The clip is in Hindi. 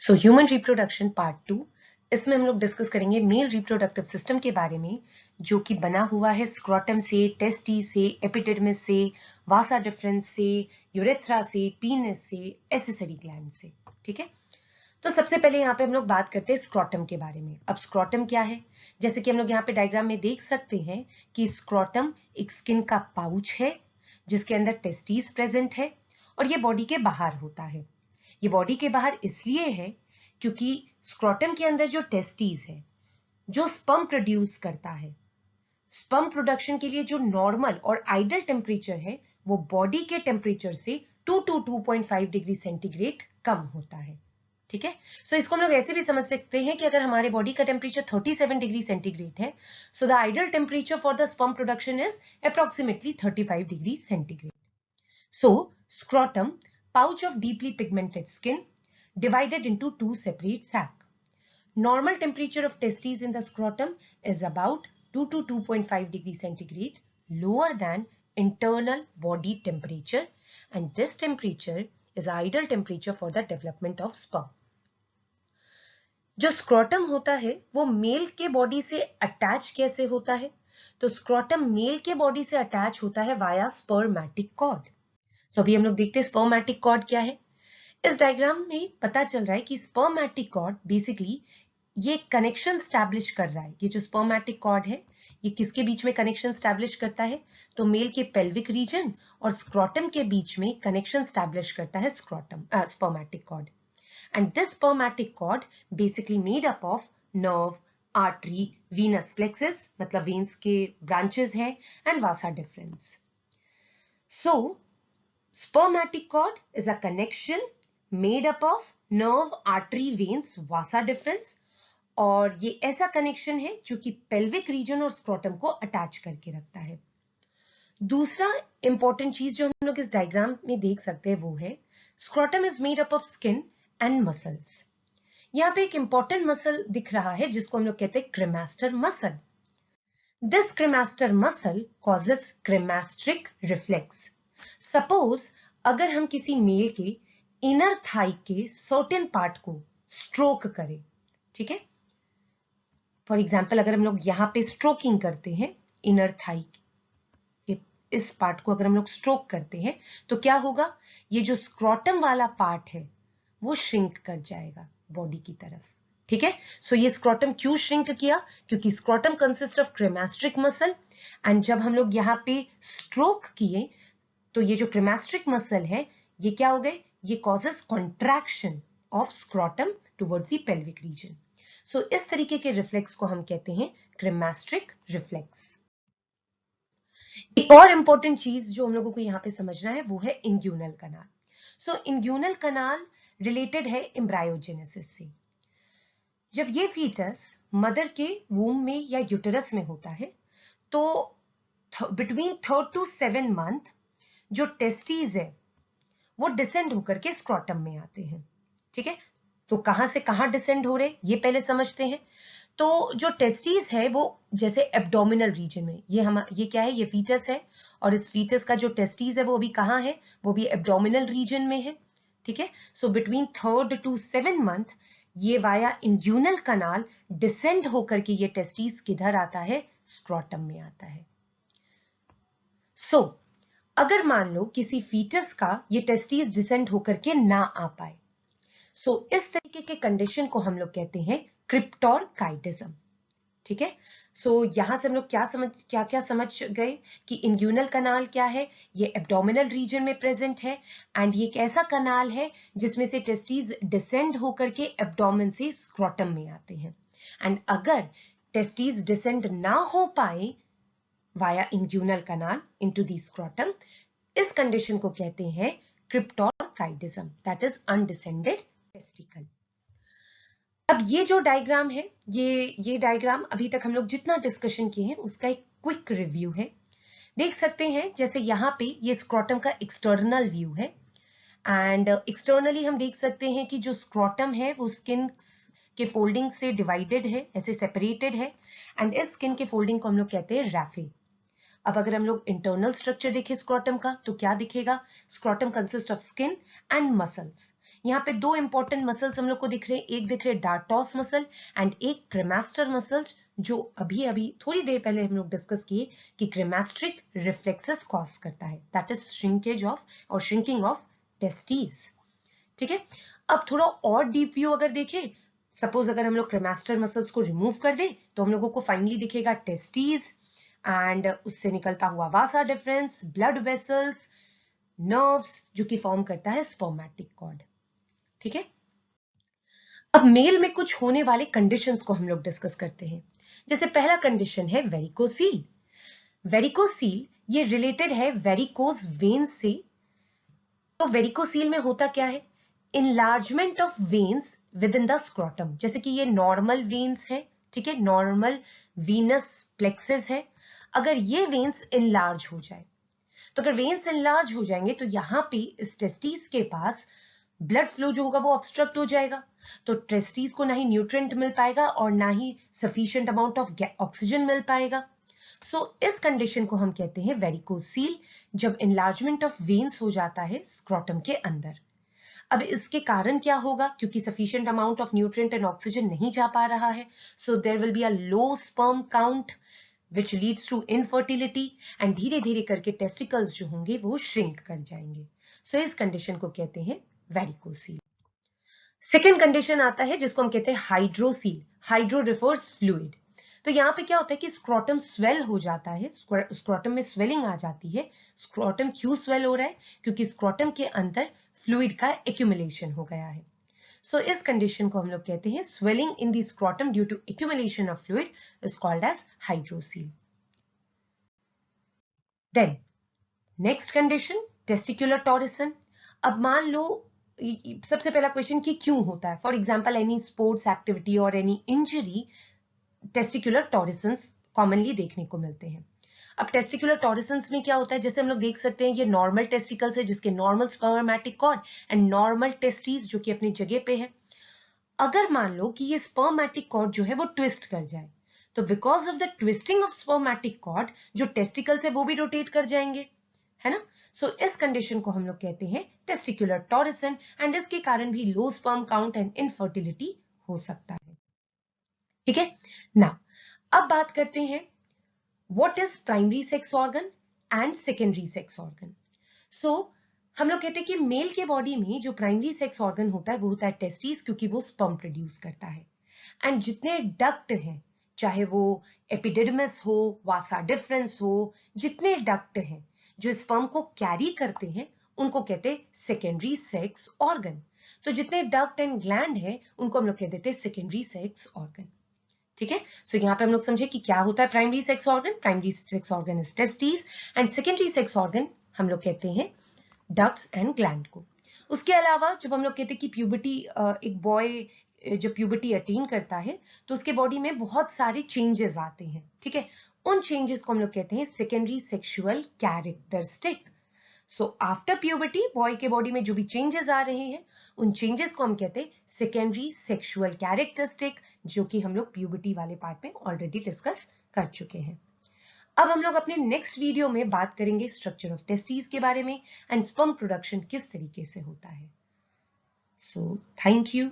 सो ह्यूमन रिप्रोडक्शन पार्ट 2, इसमें हम लोग डिस्कस करेंगे मेल रिप्रोडक्टिव सिस्टम के बारे में, जो कि बना हुआ है स्क्रोटम से, टेस्टिस से, एपिडिडमिस से, वासा डिफरेंस से, यूरेथ्रा से, पीनस से, एसेसरी ग्लैंड से। ठीक है, तो सबसे पहले यहाँ पे हम लोग बात करते हैं स्क्रोटम के बारे में। अब स्क्रोटम क्या है, जैसे कि हम लोग यहाँ पे डायग्राम में देख सकते हैं कि स्क्रोटम एक स्किन का पाउच है जिसके अंदर टेस्टिस प्रेजेंट है और ये बॉडी के बाहर होता है। ये बॉडी के बाहर इसलिए है क्योंकि स्क्रोटम के अंदर जो टेस्टिस है जो स्पर्म प्रोड्यूस करता है, स्पर्म प्रोडक्शन के लिए जो नॉर्मल और आइडल टेम्परेचर है वो बॉडी के टेम्परेचर से 2 to 2.5 डिग्री सेंटीग्रेड कम होता है। ठीक है, सो इसको हम लोग ऐसे भी समझ सकते हैं कि अगर हमारे बॉडी का टेम्परेचर 37 डिग्री सेंटीग्रेड है, so the ideal temperature for the sperm production is approximately 35 degree centigrade. So, scrotum, pouch of deeply pigmented skin, divided into two separate sacs. Normal temperature of testes in the scrotum is about 2 to 2.5 degree centigrade, lower than internal body temperature, and this temperature is ideal temperature for the development of sperm. जो स्क्रोटम होता है वो मेल के बॉडी से अटैच कैसे होता है? तो स्क्रोटम मेल के बॉडी से अटैच होता है वाया स्पर्मेटिक कॉर्ड। सो अभी हम लोग देखते हैं स्पर्मेटिक कॉर्ड क्या है। इस डायग्राम में पता चल रहा है कि स्पर्मेटिक कॉर्ड बेसिकली ये कनेक्शन स्टैब्लिश कर रहा है। ये जो स्पर्मेटिक कॉर्ड है ये किसके बीच में कनेक्शन स्टैब्लिश करता है? तो मेल के पेल्विक रीजन और स्क्रोटम के बीच में कनेक्शन स्टैब्लिश करता है spermatic cord. And this spermatic cord basically made up of nerve, artery, venous plexus मतलब वेन्स के ब्रांचेस हैं and vasa deferens. So spermatic cord is a connection made up of nerve, artery, veins, vasa deferens और ये ऐसा कनेक्शन है जो कि पेल्विक रीजन और स्क्रोटम को अटैच करके रखता है। दूसरा इंपॉर्टेंट चीज जो हम लोग इस डायग्राम में देख सकते हैं वो है scrotum is made up of skin and muscles. यहाँ पे एक इंपॉर्टेंट मसल दिख रहा है जिसको हम लोग कहते हैं cremaster muscle. This cremaster muscle causes cremasteric reflex. Suppose अगर हम किसी मेल के इनर थाई के सर्टेन पार्ट को स्ट्रोक करें, ठीक है, फॉर एग्जाम्पल अगर हम लोग यहाँ पे स्ट्रोकिंग करते हैं इनर थाई के इस पार्ट को अगर हम लोग स्ट्रोक करते हैं तो क्या होगा? ये जो स्क्रोटम वाला पार्ट है वो श्रिंक कर जाएगा बॉडी की तरफ। ठीक है, सो ये स्क्रोटम क्यों श्रिंक किया? क्योंकि scrotum consist of cremasteric muscle and जब हम लोग यहाँ पे स्ट्रोक किए तो ये जो क्रेमास्ट्रिक मसल है ये क्या हो गए? ये causes contraction of scrotum towards the pelvic region. So इस तरीके के रिफ्लेक्स को हम कहते हैं क्रेमास्ट्रिक रिफ्लेक्स। एक और इंपॉर्टेंट चीज जो हम लोगों को यहाँ पे समझना है वो है इंग्यूनल कनाल। सो इंग्यूनल कनाल रिलेटेड है एम्ब्रायोजेनेसिस से। जब ये फीटस मदर के वूम में या यूटेरस में होता है तो बिटवीन 3 to 7 मंथ जो टेस्टीज है वो डिसेंड होकर के स्क्रोटम में आते हैं। ठीक है, तो कहां से कहां डिसेंड हो रहे ये पहले समझते हैं। तो जो टेस्टीज है वो जैसे एब्डोमिनल रीजन में, ये क्या है? ये फीटस है और इस फीटस का जो टेस्टीज है वो अभी कहां है? वो भी एब्डोमिनल रीजन में है। ठीक है, सो बिटवीन 3 to 7 मंथ ये वाया इंग्यूनल कनाल डिसेंड होकर के ये टेस्टीज किधर आता है? स्क्रोटम में आता है। सो अगर मान लो किसी फीटस का ये टेस्टीज डिसेंड होकर के ना आ पाए, सो इस तरीके के कंडीशन को हम लोग कहते हैं क्रिप्टोरकाइटिज्म। ठीक है, सो यहां से हम लोग क्या समझ गए कि इंग्यूनल कनाल क्या है? ये एब्डोमिनल रीजन में प्रेजेंट है एंड ये एक ऐसा कनाल है जिसमें से टेस्टीज डिसेंड होकर के एब्डोमेन से स्क्रोटम में आते हैं। एंड अगर टेस्टीज डिसेंड ना हो पाए via inguinal canal into the scrotum, इस कंडीशन को कहते हैं cryptorchidism, that is undescended testicle. अब ये जो डायग्राम है ये डायग्राम अभी तक हम लोग जितना डिस्कशन किए हैं उसका एक क्विक रिव्यू है। देख सकते हैं जैसे यहाँ पे ये स्क्रोटम का एक्सटर्नल व्यू है एंड एक्सटर्नली हम देख सकते हैं कि जो स्क्रोटम है वो स्किन के फोल्डिंग से डिवाइडेड है, ऐसे सेपरेटेड है एंड इस स्किन के फोल्डिंग को हम लोग कहते हैं रैफे। अब अगर हम लोग इंटरनल स्ट्रक्चर देखें स्क्रोटम का तो क्या दिखेगा? Scrotum consist of skin and muscles. यहाँ पे दो इंपॉर्टेंट मसल्स हम लोग को दिख रहे हैं, एक दिख रहे हैं डार्टोस मसल एंड एक क्रेमास्टर मसल्स, जो अभी अभी थोड़ी देर पहले हम लोग डिस्कस किए कि क्रेमास्ट्रिक रिफ्लेक्सेस कॉज करता है, दैट इज श्रिंकेज ऑफ और श्रिंकिंग ऑफ टेस्टीज। ठीक है, अब थोड़ा और डीप व्यू अगर देखें, सपोज अगर हम लोग क्रेमास्टर मसल्स को रिमूव कर दे तो हम लोगों को फाइनली दिखेगा टेस्टीज एंड उससे निकलता हुआ वासा डिफरेंस, ब्लड वेसल्स, नर्व्स, जो कि फॉर्म करता है स्पर्मेटिक कॉर्ड। ठीक है, अब मेल में कुछ होने वाले कंडीशंस को हम लोग डिस्कस करते हैं। जैसे पहला कंडीशन है वेरिकोसील। वेरिकोसील ये रिलेटेड है वेरिकोज वेन से। तो वेरिकोसील में होता क्या है, enlargement of veins with in the scrotum. जैसे कि ये नॉर्मल वेन्स है, ठीक है, नॉर्मल वीनस प्लेक्सेस है, अगर ये वेन्स इनलार्ज हो जाए, तो अगर वेन्स इनलार्ज हो जाएंगे तो यहाँ पे इस टेस्टिस के पास ब्लड फ्लो जो होगा वो ऑब्स्ट्रक्ट हो जाएगा, तो टेस्टिस को ना ही न्यूट्रिएंट मिल पाएगा और ना ही सफिशिएंट अमाउंट ऑफ ऑक्सीजन मिल पाएगा। सो इस कंडीशन को हम कहते हैं वेरिकोसील, जब इनलार्जमेंट ऑफ वेन्स हो जाता है स्क्रोटम के अंदर। अब इसके कारण क्या होगा, क्योंकि sufficient amount of nutrient and oxygen नहीं जा पा रहा है, so there will be a low sperm count which leads to infertility and धीरे धीरे करके टेस्टिकल्स जो होंगे वो श्रिंक कर जाएंगे। सो इस कंडीशन को कहते हैं वेरिकोसील। सेकेंड कंडीशन आता है जिसको हम कहते हैं हाइड्रोसील। Hydro refers fluid. तो यहाँ पे क्या होता है कि स्क्रोटम स्वेल हो जाता है, स्क्रोटम में स्वेलिंग आ जाती है। स्क्रोटम क्यों स्वेल हो रहा है, क्योंकि स्क्रोटम के अंदर फ्लूइड का एक्यूमुलेशन हो गया है। सो इस कंडीशन को हम लोग कहते हैं swelling in the scrotum due to accumulation of fluid is called as hydrocele. Then next condition testicular torsion. अब मान लो सबसे पहला क्वेश्चन कि क्यों होता है, for example any sports activity और एनी इंजरी टेस्टिकुलर टॉरिसन्स कॉमनली देखने को मिलते हैं। अब टेस्टिकुलर टॉरिसन्स में क्या होता है, जैसे हम लोग देख सकते हैं ये नॉर्मल टेस्टिकल्स है जिसके normal spermatic cord and normal testis जो कि अपनी जगह पे है। अगर मान लो कि ये स्पर्मेटिक कॉर्ड जो है वो ट्विस्ट कर जाए, तो because of the twisting of spermatic cord जो टेस्टिकल्स है वो भी रोटेट कर जाएंगे, है ना। सो इस कंडीशन को हम लोग कहते हैं टेस्टिकुलर टॉरिसन एंड इसके कारण भी लो स्पर्म काउंट एंड इनफर्टिलिटी हो सकता है। ठीक है, नाउ अब बात करते हैं what is primary sex organ and secondary sex organ. So हम लोग कहते हैं कि मेल के बॉडी में जो प्राइमरी सेक्स ऑर्गन होता है वो होता है टेस्टिस, क्योंकि वो स्पर्म प्रोड्यूस करता है। एंड जितने डक्ट हैं, चाहे वो एपिडिडमिस हो, वासा डिफरेंस हो, जितने डक्ट हैं जो स्पर्म को कैरी करते हैं उनको कहते हैं सेकेंडरी सेक्स ऑर्गन। तो जितने डक्ट एंड ग्लैंड हैं उनको हम लोग कह देते हैं सेकेंडरी सेक्स ऑर्गन। ठीक है, सो यहाँ पे हम लोग समझे कि क्या होता है primary sex organ. Primary sex organ is testis and secondary sex organ हम लोग कहते हैं डक्ट्स एंड ग्लैंड को। उसके अलावा जब हम लोग कहते हैं कि प्यूबर्टी, एक बॉय जब प्यूबर्टी अटेन करता है तो उसके बॉडी में बहुत सारे चेंजेस आते हैं। ठीक है, उन चेंजेस को हम लोग कहते हैं secondary sexual characteristic. So after puberty boy के बॉडी में जो भी चेंजेस आ रहे हैं उन चेंजेस को हम कहते हैं सेकेंडरी सेक्सुअल कैरेक्टरिस्टिक, जो कि हम लोग प्यूबर्टी वाले पार्ट में ऑलरेडी डिस्कस कर चुके हैं। अब हम लोग अपने नेक्स्ट वीडियो में बात करेंगे स्ट्रक्चर ऑफ टेस्टिस के बारे में एंड स्पर्म प्रोडक्शन किस तरीके से होता है। So thank you.